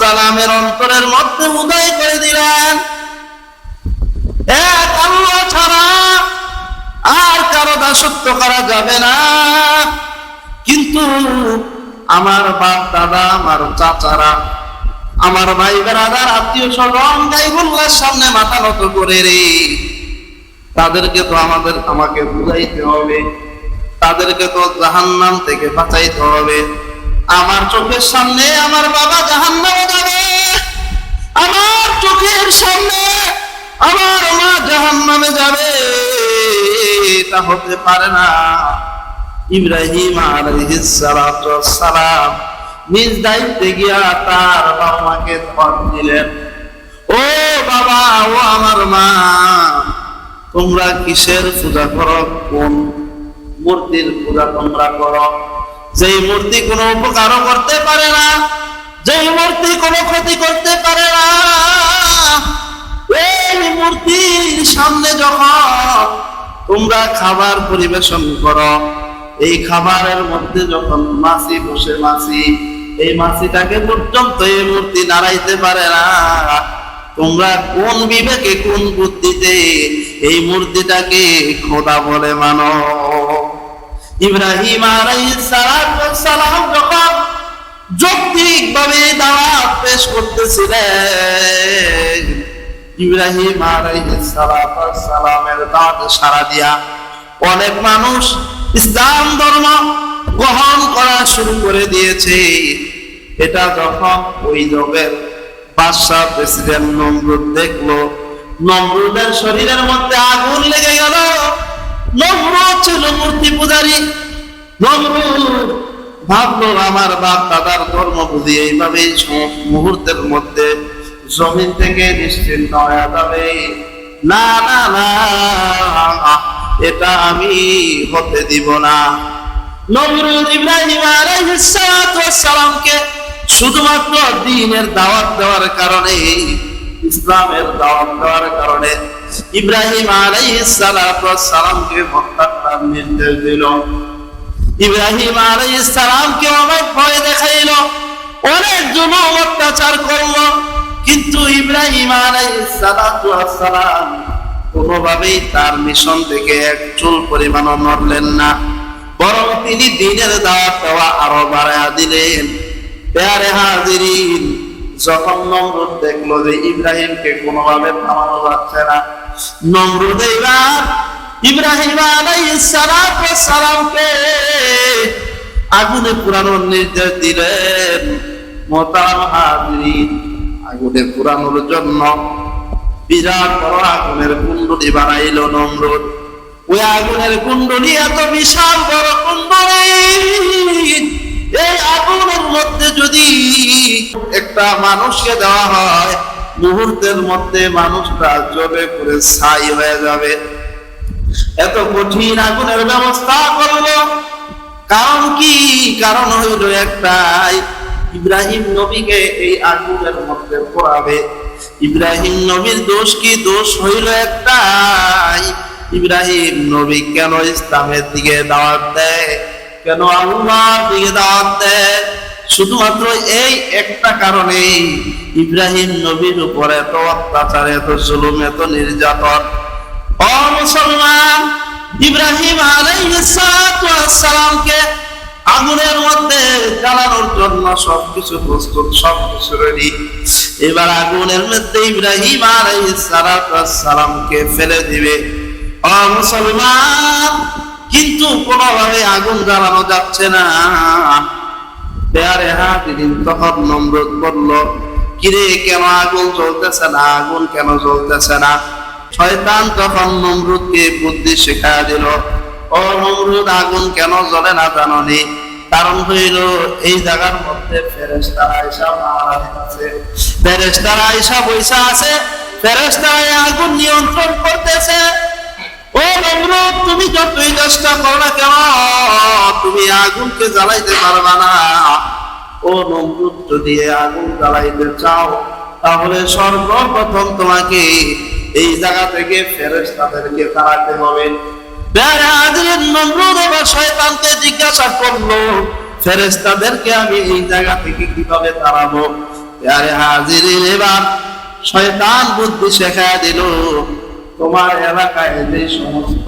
সালামের অন্তরের মধ্যে উদয় করে দিলেন, এক আল্লাহ ছাড়া আর কারো দাসত্ব করা যাবে না। কিন্তু আমার বাপ দাদা, আমার চাচারা, আমার ভাই বেরাদার, আত্মীয় স্বজন গায়বুল্লাহর সামনে মাথা নত করে রে, তাদেরকে তো আমাকে বুঝাইতে হবে, তাদেরকে তো জাহান্নাম থেকে বাঁচাইতে হবে। আমার চোখের সামনে আমার বাবা জাহান্নামে যাবে, আমার চোখের সামনে আমার মা জাহান্নামে যাবে, এটা হতে পারে না। ইব্রাহিম আলাইহিস সালাতু ওয়াস সালাম নিজ দায়িত্বে গিয়া তার বাবা মাকে ধর দিলেন, ও বাবা, ও আমার মা, তোমরা কিসের পূজা করো? কোন মূর্তির পূজা তোমরা করো? যেই মূর্তি কোনো উপকারও করতে পারে না, যেই মূর্তি কোনো ক্ষতি করতে পারে না, এই মূর্তির সামনে যখন তোমরা খাবার পরিবেশন করো, এই খাবারের মধ্যে যখন মাছি বসে, এই মাছিটাকে পর্যন্ত এই মূর্তি নাড়াইতে পারে না, তোমরা কোন বিবেকে, কোন বুদ্ধিতে এই মূর্তিটাকে খোদা বলে মানো? ইব্রাহিম আলাইহিস সালাম যখন যৌক্তিকভাবে দাওয়াত পেশ করতেছিলেন, ইব্রাহিম আলাইহিস সালামের দাওয়াতে সাড়া দিয়া অনেক মানুষ ইসলাম ধর্ম গ্রহণ করা শুরু করে দিয়েছে। এটা যখন ওই যুগের বাদশা প্রেসিডেন্ট নমরুদ দেখলো, নমরুদের শরীরের মধ্যে আগুন লেগে গেল। নমরুদ ছিল মূর্তি পূজারী। নমরুদ ভাবলো, আমার বাপ দাদার ধর্ম বুঝি এইভাবে মুহূর্তের মধ্যে জমিন থেকে নিশ্চিন্ন হয়ে যাবে। না না না, এটা আমি হতে দিব না। নমরুদ ইব্রাহিম আলাইহিস সালামকে শুধুমাত্র দ্বীনের দাওয়াত দেওয়ার কারণে, ইসলামের দাওয়াত দেওয়ার কারণে ইব্রাহিম আলাইহিস সালামকে হত্যা করার নির্দেশ দিল। ইব্রাহিম আলাইহিস সালামকে অনেক ভয় দেখাইল, অনেক জুলুম অত্যাচার করল, কিন্তু ইব্রাহিম আলাইহিস সালাম কোনোভাবেই তার মিশন থেকে এক চুল পরিমাণও নড়লেন না, বরং তিনি দ্বীনের দাওয়াত দেওয়া আরো বাড়ায়া দিলেন। প্যারে হাজিরিন, যখন নমরুদ দেখলো যে ইব্রাহিমকে কোনোভাবে থামানো যাচ্ছে না, নমরুদ এবার ইব্রাহিম আলাইহিস সালামকে আগুনে পুরানোর নির্দেশ দিলেন। মোহতারাম হাজিরিন, আগুনে পুরানোর জন্য বিরাট বড় আগুনের কুণ্ডলী বানাইল নমরুদ। ওই আগুনের কুণ্ডলী এত বিশাল বড় কুণ্ডলী, এই আগুনের মধ্যে যদি একটা মানুষকে দেওয়া হয়, মুহূর্তের মধ্যে মানুষটা জ্বলে পুড়ে ছাই হয়ে যাবে। এত কঠিন আগুনের ব্যবস্থা করলো। কারণ কি? কারণ হইল একটাই, ইব্রাহিম নবীকে এই আগুনের মধ্যে পোড়াবে। ইব্রাহিম নবীর দোষ কি? দোষ হইল একটাই, ইব্রাহিম নবী কেন ইসলামের দিকে দাওয়াত দেয়, কেন আল্লাহর দিকে দাওয়াত দেয়? শুধুমাত্র এই একটা কারণে, ইব্রাহিম নবীর উপর এত অত্যাচার, এত জুলুম, এত নির্যাতন। ও মুসলমান, ইব্রাহিম আলাইহিস সালামকে আগুনের মধ্যে জ্বালানোর জন্য সবকিছু প্রস্তুত, সবকিছু রেডি। এবার আগুনের মধ্যে ইব্রাহিম আলাইহিস সালামকে ফেলে দিবে। ও মুসলমান, কিন্তু কোনোভাবে আগুন জ্বালানো যাচ্ছে না। প্যারে হাজিরিন, তখন নমরুদ বলল, কিরে, কেন আগুন জ্বলতেছে না? আগুন কেন জ্বলতেছে না? শয়তান তখন নমরুদকে বুদ্ধি শেখায় দিল, ও নমরুদ, আগুন কেন জ্বলে না জাননি? কারণ হইল এই জায়গার মধ্যে ফেরেশতারা আয়েশা মারা আছে, ফেরেশতারা আয়েশা বৈশা আছে, ফেরেশতারা আগুন নিয়ন্ত্রণ করতেছে। ও নমরুদ, তুমি যতই চেষ্টা করো না কেন, তুমি আগুনকে জ্বালাইতে পারবা না। ও নমরুদ, যদি আগুন জ্বালাইতে চাও, তাহলে সর্বপ্রথম তোমাকে এই জায়গা থেকে ফেরেশতাদেরকে তাড়াতে হবে। নমরুদ এবার শয়তানকে জিজ্ঞাসা করলো, ফেরেশতাদেরকে আমি এই জায়গা থেকে কিভাবে তাড়াবো? আরে হাজিরিন, এবার শয়তান বুদ্ধি শেখায় দিল, তোমার এলাকায় যে সমস্ত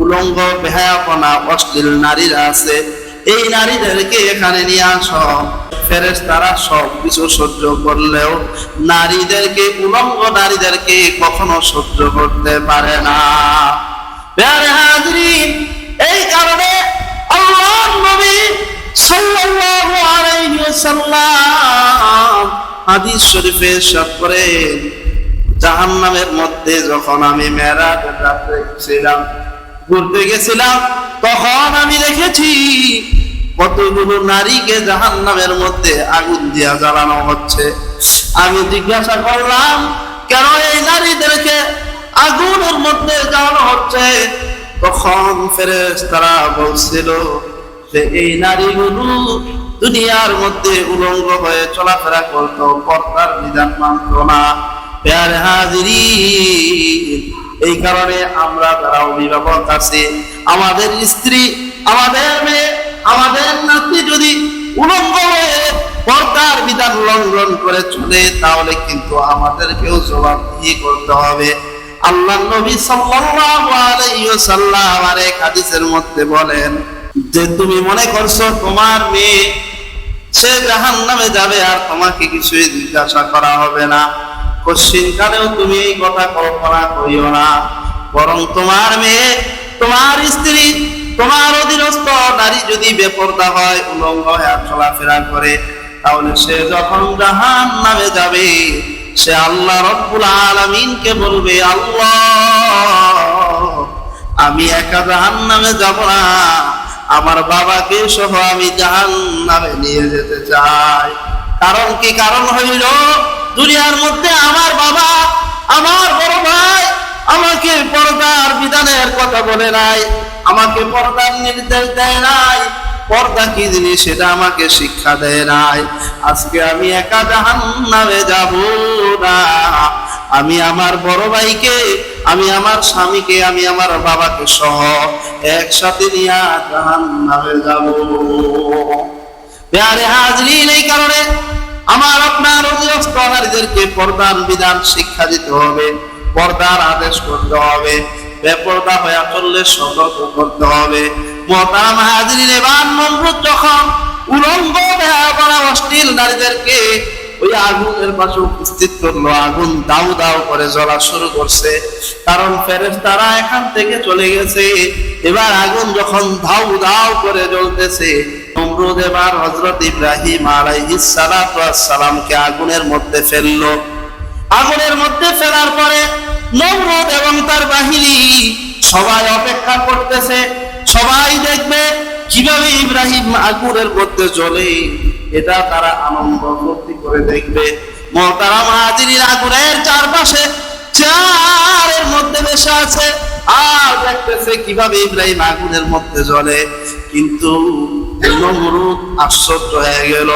উলঙ্গ বেহায়াপনা অশ্লীল নারীরা আছে, এই নারীদেরকে এখানে নিয়ে আসো। ফেরেশতারা সব কিছু সহ্য করলেও নারীদেরকে, উলঙ্গ নারীদেরকে কখনো সহ্য করতে পারে না। প্যারে হাজরিন, এই কারণে আল্লাহর নবী সাল্লাল্লাহু আলাইহি ওয়াসাল্লাম হাদিস শরীফে ইরশাদ করেন, জাহান্নামের মধ্যে যখন আমি মেরাজের রাতে ছিলাম, ঘুরতে গেছিলাম, তখন আমি দেখেছি কতগুলো নারীকে জাহান্নামের মধ্যে আগুন দিয়া জ্বালানো হচ্ছে। আমি জিজ্ঞাসা করলাম, কেন এই নারীদেরকে আগুনের মধ্যে জ্বালানো হচ্ছে? তখন ফেরেশতারা বলছিল যে এই নারীগুলো দুনিয়ার মধ্যে উলঙ্গ হয়ে চলাফেরা করত, পর্দার বিধান মানত না। প্যারে হাজিরিন, এই কারণে আমরা যারা অভিভাবক আছি, আমাদের স্ত্রী, আমাদের মেয়ে, আমাদের নাতি যদি উলঙ্গ হয়ে পর্দার বিধান লঙ্ঘন করে চলে, তাহলে কিন্তু আমাদেরকেও জবাবদিহি করতে হবে। আল্লাহ নবী সাল্লাল্লাহু আলাইহি ওয়াসাল্লাম আরেক হাদিসের মধ্যে বলেন যে তুমি মনে করছো তোমার মেয়ে সে জাহান্নামে যাবে আর তোমাকে কিছুই জিজ্ঞাসা করা হবে না, কশ্চিনকালেও তুমি এই কথা কল্পনা করিও না। বরং তোমার মেয়ে, তোমার স্ত্রী, তোমার অধীনস্থ নারী যদি বেপরদা হয়, উলঙ্গ হয়ে চলাফেরা করে, তাহলে সে যখন জাহান্নামে যাবে, সে আল্লাহ রব্বুল আলামিনকে বলবে, আল্লাহ, আমি একা জাহান্নামে যাব না, আমার বাবাকে সহ আমি জাহান্নামে নিয়ে যেতে চাই। কারণ কি? কারণ হইল দুনিয়ার মধ্যে আমার বাবা, আমার বড় ভাই আমাকে পর্দার বিধানের কথা বলে নাই, আমাকে পর্দার নির্দেশ দেয় নাই, পর্দা কি জিনিস সেটা আমাকে শিক্ষা দেয় নাই। আজকে আমি একা জাহান্নামে যাব না, আমি আমার বড় ভাইকে, আমি আমার স্বামীকে, আমি আমার বাবাকে সহ একসাথে নিয়ে জাহান্নামে যাব। প্যারে হাজরিন, এই কারণে আমার আপনার অধীনস্থ নারীদেরকে পর্দার বিধান শিক্ষা দিতে হবে, পর্দার আদেশ করতে হবে, বেপরদা হয়ে চললে সতর্ক করতে হবে। মুহতারাম হাজরিন, এবার নমরুদ যখন উলঙ্গ বেহায়াপনা অশ্লীল নারীদেরকে ওই আগুনের পাশে উপস্থিত করলো, আগুন দাউ দাউ করে জ্বলা শুরু করছে, কারণ ফেরেশতারা এখান থেকে চলে গেছে। এবার আগুন যখন ধাউ দাউ করে জ্বলতেছে, নমরুদ এবার হযরত ইব্রাহিম আলাইহিস সালাতু ওয়াস সালামকে আগুনের মধ্যে ফেললো। আগুনের মধ্যে ফেলার পরে নমরুদ এবং তার বাহিনী সবাই অপেক্ষা করতেছে, সবাই দেখবে কিভাবে ইব্রাহিম আগুনের মধ্যে জ্বলে, এটা তারা আনন্দ ফুর্তি করে দেখবে। মুহতারাম হাজিরিন, আগুনের চারপাশে চারের মধ্যে বসে আছে আর দেখতেছে কিভাবে ইব্রাহিম আগুনের মধ্যে জ্বলে। কিন্তু নমরুদ আশ্চর্য হয়ে গেল,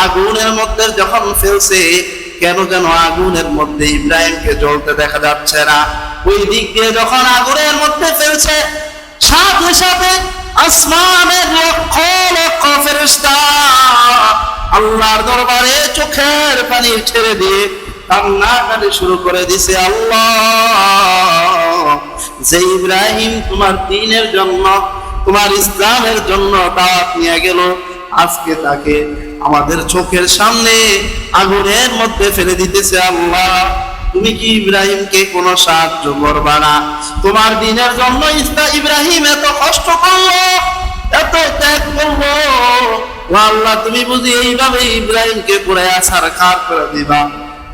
আগুনের মধ্যে যখন ফেলছে, কেন যেন আগুনের মধ্যে ইব্রাহিমকে জ্বলতে দেখা যাচ্ছে না। ওই দিক দিয়ে যখন আগুনের মধ্যে ফেলছে, সাথে সাথে আসমানের লক্ষ লক্ষ ফেরেশতা আল্লাহর দরবারে চোখের পানি ছেড়ে দিয়ে কান্নাকাটি শুরু করে দিছে। আল্লাহ, যে ইব্রাহিম তোমার দ্বীনের জন্য, তোমার ইসলামের জন্য দাওয়াত নিয়ে গেল, আজকে তাকে আমাদের চোখের সামনে আগুনের মধ্যে ফেলে দিতেছে। আল্লাহ, তুমি কি ইব্রাহিমকে কোনো সাহায্য করবা না? তোমার দ্বীনের জন্য ইব্রাহিম এত কষ্ট করলো, এত ত্যাগ করলো, আল্লাহ তুমি বুঝি এইভাবে ইব্রাহিমকে পুরাইয়া ছারখার করে দিবা?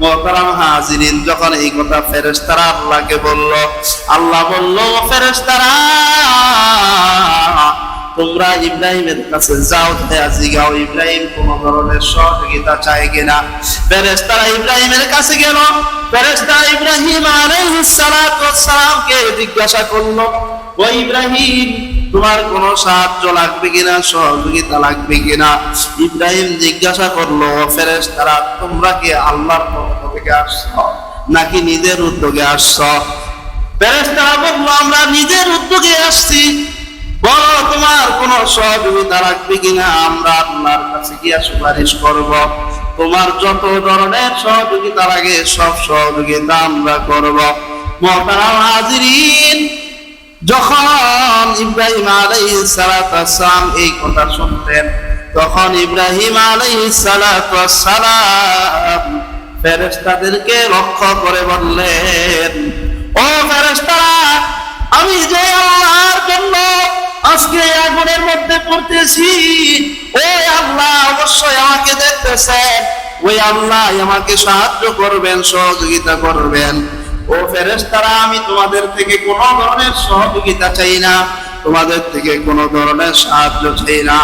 মুহতারাম হাজিরিন, যখন এই কথা ফেরেশতারা আল্লাহকে বলল, আল্লাহ বলল, ফেরেশতারা তোমরা ইব্রাহিমের কাছে যাও, জিগাও ইব্রাহিম কোন ধরনের সহযোগিতা চায় কিনা। ফেরেশতারা ইব্রাহিমের কাছে গেল, ফেরেশতা ইব্রাহিম আলাইহিস সালাতু ওয়াস সালামকে জিজ্ঞাসা করলো, ও ইব্রাহিম, তোমার কোনো সাহায্য লাগবে কিনা, সহযোগিতা লাগবে কিনা? ইব্রাহিম জিজ্ঞাসা করলো, ফেরেশতারা তোমরা কি আল্লাহর পক্ষ থেকে আসছো নাকি নিজের উদ্যোগে আসছো? ফেরেশতারা বলল, আমরা নিজের উদ্যোগে আসছি। বলো তোমার কোনো সহযোগিতা লাগবে কিনা, আমরা আল্লাহর কাছে গিয়ে সুপারিশ করব। তোমার যত ধরনের সহযোগিতা লাগে সব সহযোগিতা আমরা করব। মুহতারাম হাজিরিন, যখন ইব্রাহিম আলাইহিস সালাতু ওয়াস সালাম এই কথা শুনলেন, তখন ইব্রাহিম আলাইহিস সালাতু ওয়াস সালাম ফেরেশতাদেরকে লক্ষ্য করে বললেন, ও ফেরেশতারা, আমি যে আল্লাহর জন্য আজকে আগুনের মধ্যে পড়তেছি, ওই আল্লাহ অবশ্যই আমাকে দেখতেছেন, ওই আল্লাহ আমাকে সাহায্য করবেন, সহযোগিতা করবেন। ও ফেরেশতারা, আমি তোমাদের থেকে কোনো ধরনের সহযোগিতা চাই না, তোমাদের থেকে কোনো ধরনের সাহায্য চাই না,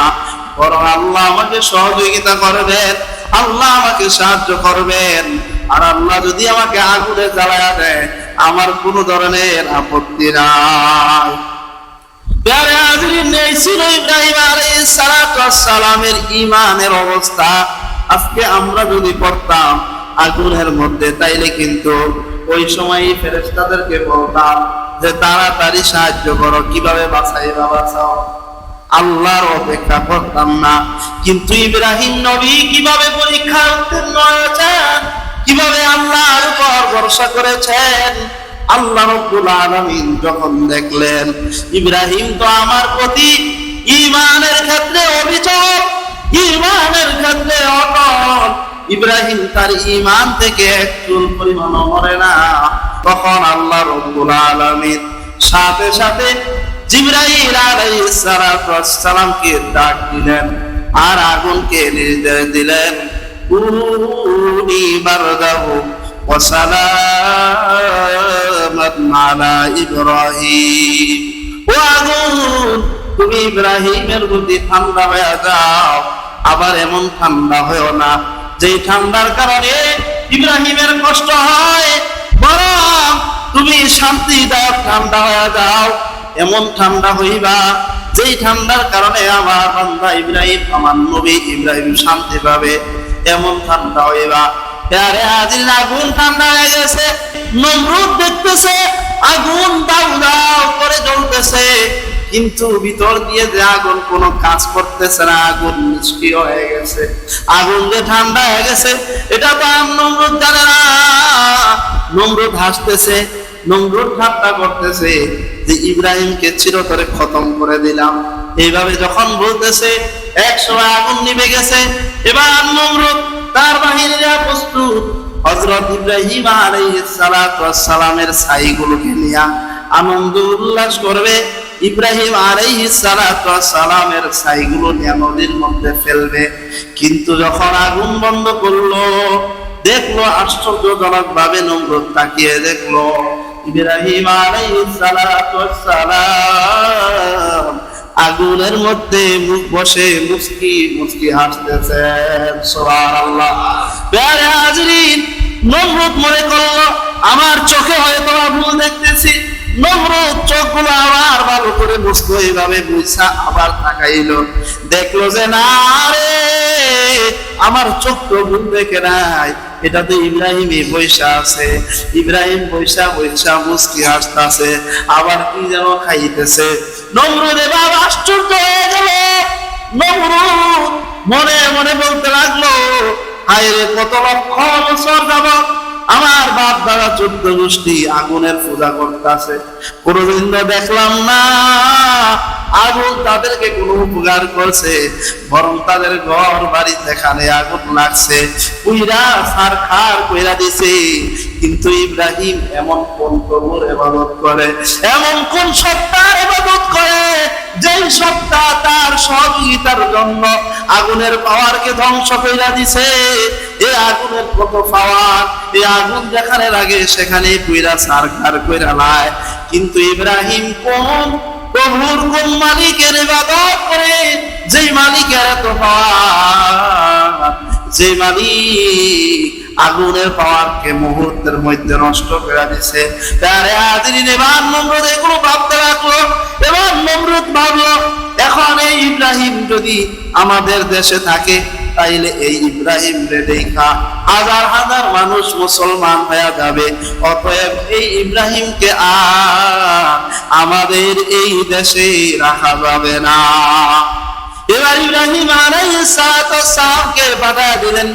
বরং আল্লাহ আমাকে সহযোগিতা করবেন, আল্লাহ আমাকে সাহায্য করবেন। আর আল্লাহ যদি আমাকে আগুনে জ্বালায়া দেয়, আমার কোনো ধরনের আপত্তি নাই। প্যারে হাজিরিন, এই ছিল ইব্রাহিম আলাইহিস সালাতু ওয়াস সালামের ঈমানের অবস্থা। আজকে আমরা যদি পড়তাম আগুনের মধ্যে, তাইলে কিন্তু ওই সময় ফেরেশতাদেরকে বলতাম যে তাড়াতাড়ি সাহায্য করো, কিভাবে বাঁচাও। আল্লাহর অপেক্ষা করতাম না। কিন্তু ইব্রাহিম নবী কিভাবে পরীক্ষা উত্তীর্ণ হয়েছেন, কিভাবে আল্লাহর উপর ভরসা করেছেন। আল্লাহ রাব্বুল আলামিন যখন দেখলেন ইব্রাহিম তো আমার প্রতি ঈমানের ক্ষেত্রে অবিচল, ঈমানের ক্ষেত্রে অটল, ইব্রাহিম তার ঈমান থেকে একচুল পরিমাণও মরে না, তখন আল্লাহ রাব্বুল আলামিন সাথে সাথে জিবরাইল আলাইহিস সালামকে ডাক দিলেন আর আগুনকে নির্দেশ দিলেন, কুনি বারদাহু ওয়া সালামান আলা ইব্রাহিম। ও আগুন, তুমি ইব্রাহিমের প্রতি ঠান্ডা হয়ে যাও, আবার এমন ঠান্ডা হয়েও না যে ঠান্ডার কারণে ইব্রাহিমের কষ্ট হয়, বরং তুমি শান্তিদায়ক ঠান্ডা হয়ে যাও। এমন ঠান্ডা হইবা যেই ঠান্ডার কারণে আমার বান্দা ইব্রাহিম, আমার নবী ইব্রাহিম শান্তি পাবে, এমন ঠান্ডা হইবা। আরে আদিন আগুন ঠান্ডা হয়ে গেছে, নমরুদ দেখতেছে আগুন দাউ দাউ করে জ্বলতেছে, কিন্তু ভিতর দিয়ে যে আগুন কোনো কাজ করতেছে না, আগুন নিষ্ক্রিয় হয়ে গেছে। আগুন যে ঠান্ডা হয়ে গেছে এটা তো নমরুদ জানে না। নমরুদ হাসতেছে, নমরুদ ঠাট্টা করতেছে যে ইব্রাহিমকে চিরতরে খতম করে দিলাম। এইভাবে যখন বলতেছে, একসময় আগুন নিভে গেছে। এবার নমরুদ তার বাহিনীরা প্রস্তুত হযরত ইব্রাহিম আলাইহিস সালাতু ওয়াস সালামের ছাইগুলোকে নিয়ে আনন্দ উল্লাস করবে। ইব্রাহিম আলাইহিস সালাতু ওয়াস সালামের ছাইগুলো নিয়ে নদীর মধ্যে ফেলবে। কিন্তু যখন আগুন বন্ধ করলো, দেখলো আশ্চর্যজনক ভাবে নমরুদ তাকিয়ে দেখলো ইব্রাহিম আলাইহিস সালাতু ওয়াস সালাম আগুনের মধ্যে মুখ বসে মুস্কি মুস্কি হাসতেছেন। সুবহানাল্লাহ। প্যারে হাজিরিন, নমরুদ মনে করলো আমার চোখে হয়তো ভুল দেখতেছি। নমরুদ চোখগুলো আবার ভালো করে বুঝলো, এইভাবে বুঝা আবার তাকাইলো, দেখলো যে না রে, আমার চোখ তো ভুল দেখে নাই, এটা তো ইব্রাহিমই বৈশা আছে। ইব্রাহিম বৈশা বৈশা মুস্কি হাসতেছে, আবার কি যেন খাইতেছে। নমরুদ এবার আশ্চর্য হয়ে গেল। নমরুদ মনে মনে বলতে লাগলো, হায় রে, কত লক্ষ বছর যাবত আমার বাপ দাদা 14 গোষ্ঠী আগুনের পূজা করতেছে, কোনদিন দেখলাম না আগুন তাদেরকে কোনো উপকার করছে, বরং তাদের ঘর বাড়ি যেখানে আগুন লাগছে পুইরা ছারখার কইরা দিছে। কিন্তু ইব্রাহিম এমন কোন প্রভুর ইবাদত করে, এমন কোন সত্তার ইবাদত করে যেই সত্তা তার সহযোগিতার জন্য আগুনের পাওয়ারকে ধ্বংস কইরা দিছে। এই আগুনের কত পাওয়ার, এই আগুন যেখানে লাগে সেখানে পুইরা ছারখার কইরা লায়। কিন্তু ইব্রাহিম কোন প্রভুর, কোন মালিকের ইবাদত করে যেই মালিকের এত পাওয়ার, যে মালিক আগুনের পাওয়ারকে মুহূর্তের মধ্যে নষ্ট করে দিছে। তারে হাজিরিন, এবার নমরুদ এগুলো ভাবতে লাগলো। এবার নমরুদ ভাবলো, এখন এই ইব্রাহিম যদি আমাদের দেশে থাকে, তাইলে এই ইব্রাহিম দেখা হাজার হাজার মানুষ মুসলমান হয়ে যাবে। অতএব এই ইব্রাহিমকে আর আমাদের এই দেশে রাখা যাবে না। এবার ইব্রাহিম আলাইহিস সালামকে পাঠিয়ে দিলেন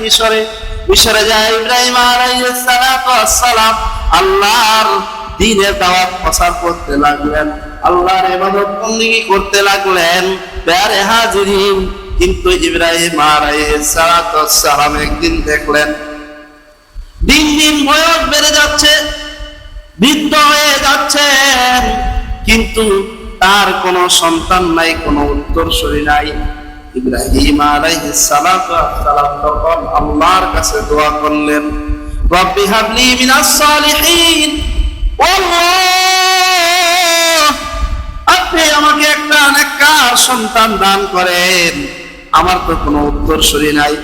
মিশরে যায় ইব্রাহিম আলাইহিস সালাম আল্লাহর দ্বীনের দাওয়াত প্রচার করতে লাগলেন, আল্লাহর ইবাদত বন্দেগী করতে লাগলেন। প্যারে হাজিরিন, কিন্তু ইব্রাহিম আলাইহিস সালাম একদিন দেখলেন দিন দিন বয়স বেড়ে যাচ্ছে, বৃদ্ধ হয়ে যাচ্ছেন, কিন্তু তার কোনো সন্তান নাই, কোনো উত্তরসূরি নাই। ইব্রাহিম আলাইহিস সালাম তখন আল্লাহর কাছে দোয়া করলেন, রব্বি হাবলি মিনাস সালিহিন, আল্লাহ আপনি আমাকে একটা নেককার সন্তান দান করেন। আমার তো কোনো উত্তরসূরি নাই,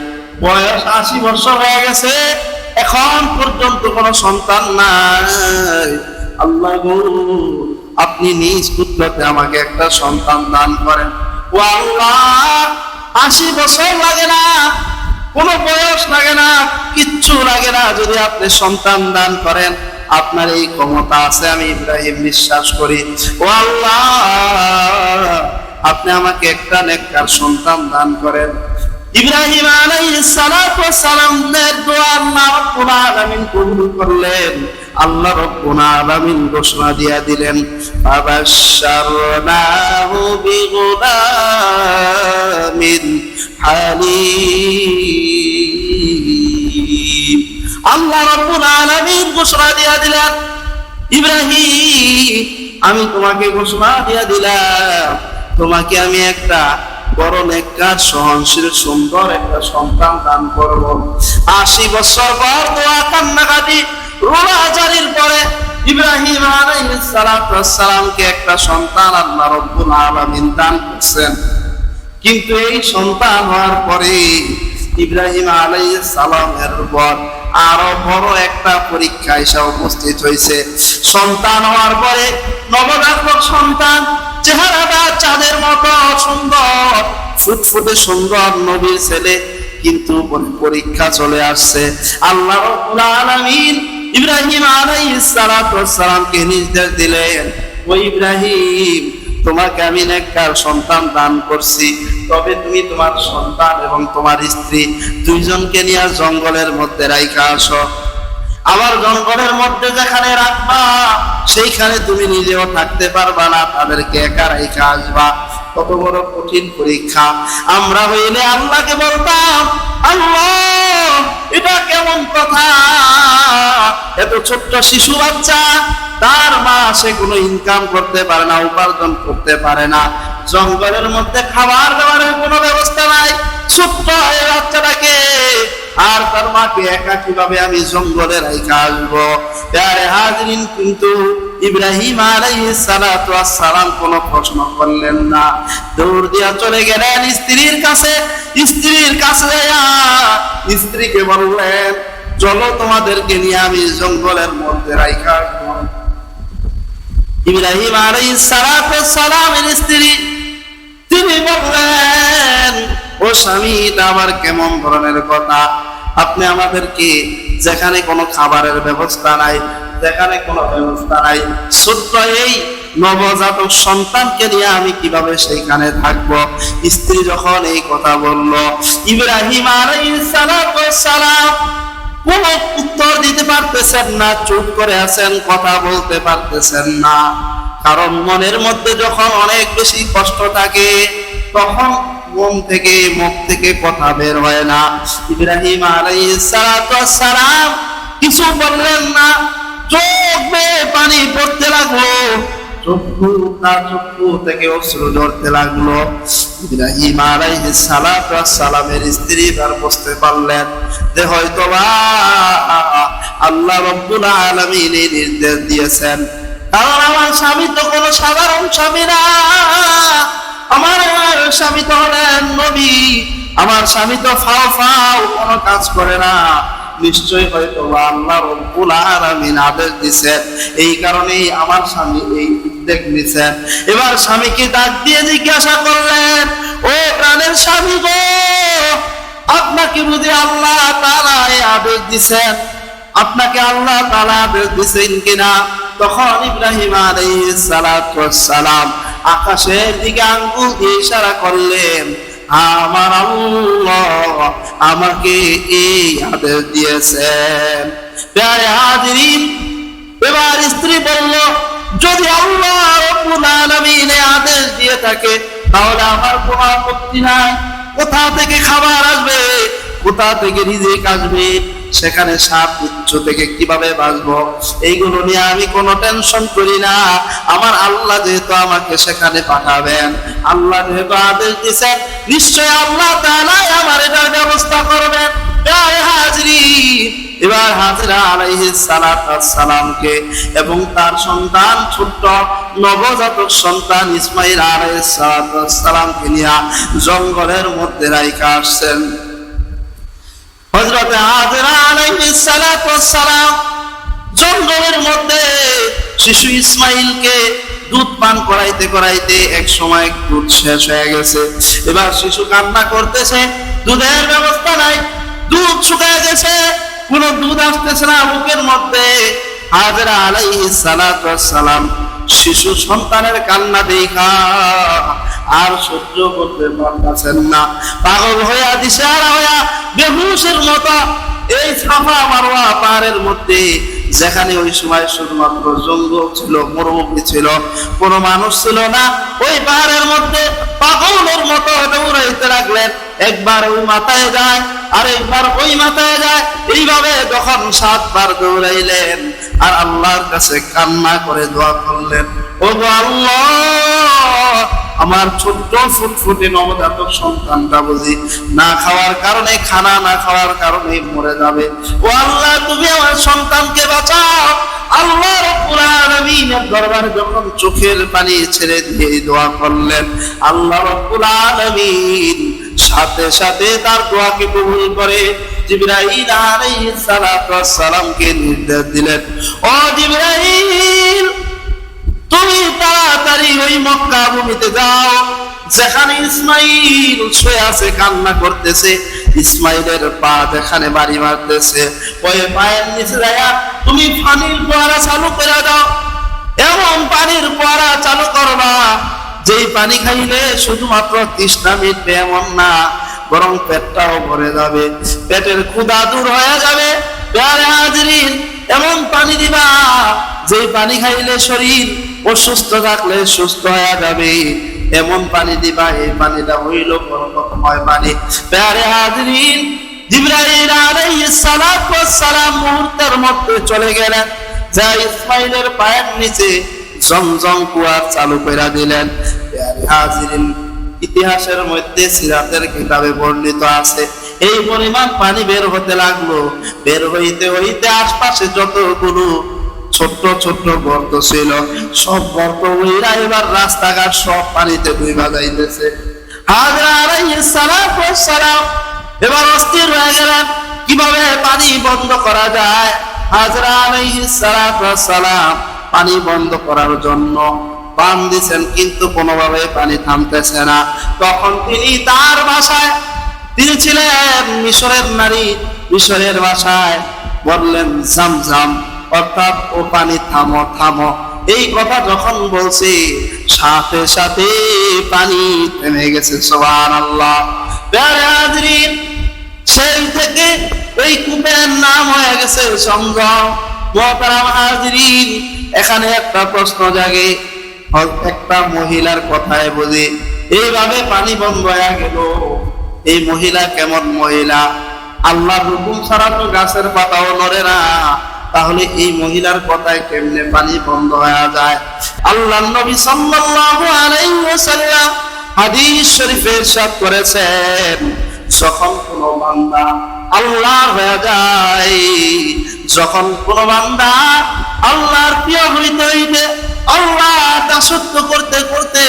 বয়স 80 বছর হয়ে গেছে, এখন পর্যন্ত কোনো সন্তান নাই। আল্লাহ গো, আপনি নিজ কুদরতে আমাকে একটা সন্তান দান করেন। ও আল্লাহ, 80 বছর লাগে না, কোনো বয়স লাগে না, কিচ্ছু লাগে না, যদি আপনি সন্তান দান করেন আপনার এই ক্ষমতা আছে, আমি ইব্রাহিম বিশ্বাস করি। ও আল্লাহ, আপনি আমাকে একটা নেককার সন্তান দান করেন। ইব্রাহিম আলাইহিস সালামের দোয়া আল্লাহ রাব্বুল আলামিন কবুল করলেন। আল্লাহ রাব্বুল আলামিন ঘোষণা দিয়ে দিলেন, ফাবাশশারনাহু বিগুলামিন হালিম। আল্লাহ রাব্বুল আলামিন ঘোষণা দিয়ে দিলেন, ইব্রাহিম আমি তোমাকে ঘোষণা দিয়ে দিলাম, তোমাকে আমি একটা বড় নেককার সহনশীল সুন্দর একটা সন্তান দান করব। 80 বছর পর দোয়া কান্নাকাটি রোলাজারির পরে ইব্রাহিম আলাইহিস সালামকে একটা সন্তান আল্লাহ রাব্বুল আলামিন দান করছেন। কিন্তু এই সন্তান হওয়ার পরে ইব্রাহিম আলাইহিস সালামের উপর আরো বড় একটা পরীক্ষা এসে উপস্থিত হয়েছে। সন্তান হওয়ার পরে নবজাতক সন্তান, চেহারাটা চাঁদের মতো সুন্দর, ফুটফুটে সুন্দর নবীর ছেলে, কিন্তু পরীক্ষা চলে আসছে। আল্লাহ রাব্বুল আলামিন ইব্রাহিম আলাইহিস সালামকে নির্দেশ দিলেন, ও ইব্রাহিম তোমাকে আমি নেককার সন্তান দান করছি, তবে তুমি তোমার সন্তান এবং তোমার স্ত্রী দুইজনকে নিয়ে জঙ্গলের মধ্যে রাইখা আসো। আবার জঙ্গলের মধ্যে যেখানে রাখবা সেইখানে তুমি নিজেও থাকতে পারবা না, তাদেরকে একা রাইখা আসবা। কত বড় কঠিন পরীক্ষা। আমরা হইলে আল্লাহকে বলতাম, আল্লাহ এটা কেমন কথা, এত ছোট্ট শিশু বাচ্চা, তার মা সে কোনো ইনকাম করতে পারে না, উপার্জন করতে পারে না, জঙ্গলের মধ্যে খাবার দাবারের কোনো ব্যবস্থা নাই, ছোট্ট এই বাচ্চাটাকে আর তার মাকে একা কিভাবে আমি জঙ্গলে রাইখা আসবো। প্যারে হাজরিন, কিন্তু ইব্রাহিম আলাইহিস সালাম কোনো প্রশ্ন করলেন না, দৌড় দিয়া চলে গেলেন স্ত্রীর কাছে। স্ত্রীর কাছে স্ত্রীকে বললেন, চলো তোমাদেরকে নিয়ে আমি জঙ্গলের মধ্যে রাইখা আসবো। ইব্রাহিম আলাইহিস সালামের স্ত্রী তিনি বললেন, ও স্বামী, এটা আবার কেমন ধরনের কথা, আপনি আমাদেরকে যেখানে কোনো খাবারের ব্যবস্থা নাই, যেখানে কোনো ব্যবস্থা নাই, ছোট্ট এই নবজাতক সন্তানকে নিয়ে আমি কিভাবে সেইখানে থাকবো? স্ত্রী যখন এই কথা বলল, ইব্রাহিম আলাইহিস সালাম কোন উত্তর দিতে পারতেছেন না, চুপ করে আছেন, কথা বলতে পারতেছেন না। কারণ মনের মধ্যে যখন অনেক বেশি কষ্ট থাকে তখন মন থেকে, মুখ থেকে কথা বের হয় না। ইব্রাহিম আলাইহিস সালাম কিছু বললেন না, চোখ বেয়ে পানি পড়তে লাগলো, চক্ষু থেকে অশ্রু ঝরতে লাগলো। ইব্রাহিম আলাইহিস সালামের স্ত্রী তার বুঝতে পারলেন যে হয়তোবা আল্লাহ রাব্বুল আলামিন এই নির্দেশ দিয়েছেন, কারণ আমার স্বামী তো কোনো সাধারণ স্বামী না, আমার স্বামী তো হলেন নবী, আমার স্বামী তো ফাও ফাও কোনো কাজ করে না, নিশ্চয়ই হয়তো আল্লাহ রাব্বুল আলামিন আদেশ দিয়েছেন, এই কারণেই আমার স্বামী এই উদ্যোগ নিয়েছেন। এবার স্বামীকে ডাক দিয়ে জিজ্ঞাসা করলেন, ও প্রাণের স্বামী গো, আপনাকে বুঝি আল্লাহ তাআলা এই আদেশ দিয়েছেন? আপনাকে আল্লাহ তাআলা আদেশ দিয়েছেন কিনা? তখন ইব্রাহিম আলাইহিস সালাম আকাশের দিকে আঙ্গুল দিয়ে ইশারা করলেন, আমার আল্লাহ আমাকে এই আদেশ দিয়েছেন। প্রিয় হাজিরিন, এবার স্ত্রী বলল, যদি আল্লাহ রাব্বুল আলামিন আদেশ দিয়ে থাকে তাহলে আমার কোনো আপত্তি নাই। কোথা থেকে খাবার আসবে, কোথা থেকে রিজিক আসবে, সেখানে সাপ বিচ্ছু থেকে কিভাবে বাঁচবো, এইগুলো নিয়ে আমি কোনো টেনশন করি না। আমার আল্লাহ যেহেতু আমাকে সেখানে পাঠাবেন, আল্লাহ যেহেতু আদেশ দিয়েছেন, নিশ্চয় আল্লাহ তাআলা আমার এটার ব্যবস্থা করবেন। এবার হাজরা আলাইহিস সালামকে এবং তার সন্তান ছোট্ট নবজাতক সন্তান ইসমাইল আলাইহিস সালামকে নিয়ে জঙ্গলের মধ্যে রাইখা আসছেন। হযরত হাজরা আলাইহিস সালাম জঙ্গলের মধ্যে শিশু ইসমাইলকে দুধ পান করাইতে করাইতে এক সময় দুধ শেষ হয়ে গেছে। এবার শিশু কান্না করতেছে, দুধের ব্যবস্থা নাই, দুধ শুকিয়ে গেছে, কোনো দুধ আসতেছে না বুকের মধ্যে। হাজরা আলাইহিস সালাম শিশু সন্তানের কান্না দেখা আর সহ্য করতে পারতেছেন না, পাগল হইয়া দিশেহারা হইয়া বেহুশের মতো এই সাফা মারওয়া পাহাড়ের মধ্যে, যেখানে ওই সময় শুধুমাত্র জঙ্গল ছিল, মরুভূমি ছিল, কোনো মানুষ ছিল না, ওই পাহাড়ের মধ্যে পাগলের মতো দৌড়াইতে লাগলেন। একবার ওই মাথায় যায়, আরেকবার ওই মাথায় যায়, এইভাবে যখন 7 বার দৌড়াইলেন আর আল্লাহর কাছে কান্না করে দোয়া করলেন, ও গো আল্লাহ, আমার ছোট্ট ফুটফুটে নবজাতক সন্তানটা বুঝি না খাওয়ার কারণে, খানা না খাওয়ার কারণে মরে যাবে। ও আল্লাহ, তুমি আমার সন্তানকে বাঁচাও। আল্লাহ রাব্বুল আলামিনের দরবারে যখন চোখের পানি ছেড়ে দিয়ে দোয়া করলেন, আল্লাহ রাব্বুল আলামিন সাথে সাথে তার দোয়াকে কবুল করে জিবরাইল আলাইহিস সালামকে নির্দেশ দিলেন, ও জিবরাইল, তুমি তাড়াতাড়ি ওই মক্কা ভূমিতে যাও, যেখানে ইসমাইল শুয়ে আছে কান্না করতেছে, ইসমাইলের পা যেখানে বাড়ি মারতেছে, ওই পায়ের নিচে যায়া তুমি পানির ফোয়ারা চালু করে দাও। এমন পানির ফোয়ারা চালু করবা যেই পানি খাইলে শুধুমাত্র তৃষ্ণা মিটবে এমন না, বরং পেটটাও ভরে যাবে, পেটের ক্ষুধা দূর হয়ে যাবে। প্রিয় হাজিরিন, এমন পানি দিবা যেই পানি খাইলে শরীর অসুস্থ থাকলে সুস্থ হয়ে যাবে, এমন পানি দিবা, এই পানিটা হইল বরকতময় পানি। প্রিয় হাজিরিন, জিবরাইল আলাইহিস সালাম মুহূর্তের মধ্যে চলে গেলেন, যা ইসমাইলের পায়ের নিচে জমজম কুয়া চালু করে দিলেন। প্রিয় হাজিরিন, ইতিহাসের মধ্যে সিরাতের কিতাবে বর্ণিত আছে, এই পরিমাণ পানি বের হতে লাগলো। বের হইতে হইতে আশপাশে যতগুলো ছোট্ট ছোট্ট গর্ত ছিল, সব গর্ত হইরা এবার রাস্তাঘাট সব পানিতে ডুইবা যাইতেছে। হাজরা আলাইহিস সালাম এবার অস্থির হয়ে গেলেন, কিভাবে পানি বন্ধ করা যায়। হাজরা আলাইহিস সালাম পানি বন্ধ করার জন্য বান দিছেন, কিন্তু কোনোভাবে পানি থামতেছে না। তখন তিনি তার ভাষায়, তিনি ছিলেন মিশরের নারী, মিশরের ভাষায় বললেন জামজাম, অর্থাৎ ও পানি থামো থামো। এই কথা যখন বলছি, সাথে সাথে পানি থেমে গেছে। সুবহানাল্লাহ। প্রিয় হাজিরিন, সেই থেকে এই কূপের নাম হয়ে গেছে জমজম। মুহতারাম হাজিরিন, এখানে একটা প্রশ্ন জাগে, একটা মহিলার কথায় বুঝি এইভাবে পানি বন্ধ হয়ে গেল, এই মহিলা কেমন মহিলা? আল্লাহর হুকুম ছাড়া তো গাছের পাতাও নড়ে না, তাহলে এই মহিলার কথায় কেমনে পানি বন্ধ হয়ে যায়? আল্লাহর নবী সাল্লাল্লাহু আলাইহি ওয়াসাল্লাম হাদিস শরীফে ইরশাদ করেছেন, যখন কোনো বান্দা আল্লাহর হয়ে যায়, যখন কোনো বান্দা আল্লাহর প্রিয় হইতে হইতে, আল্লাহ দাসত্ব করতে করতে,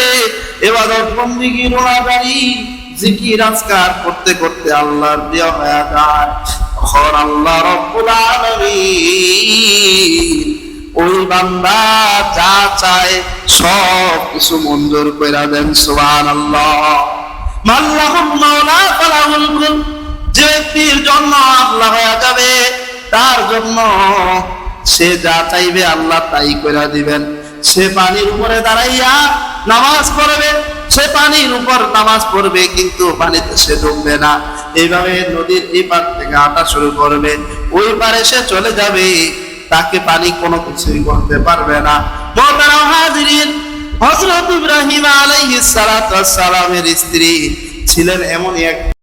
ইবাদত বন্দেগী রোজাদারি জিকির আজকার করতে করতে আল্লাহর প্রিয় হয়ে যায়, তখন আল্লাহ রাব্বুল আলামিন ওই বান্দা যা চায় সব কিছু মঞ্জুর কইরা দেন। সুবহানাল্লাহ। মাল্লাহুল মাওলা ফালাহুল কুল, যে ব্যক্তির জন্য আল্লাহ হয়ে যাবে, তার জন্য সে যা চাইবে আল্লাহ তাই কইরা দিবেন। সে পানির উপরে দাঁড়াইয়া নামাজ পড়বে, সে পানির উপর নামাজ পড়বে কিন্তু পানিতে সে ডুববে না। এইভাবে নদীর এই পার থেকে হাঁটা শুরু করবে, ওই পারে সে চলে যাবে, তাকে পানি কোনো কিছুই করতে পারবে না। মোহতারাম হাজিরিন, হযরত ইব্রাহিম আলাইহিস সালাতু ওয়াস সালামের স্ত্রী ছিলেন এমন এক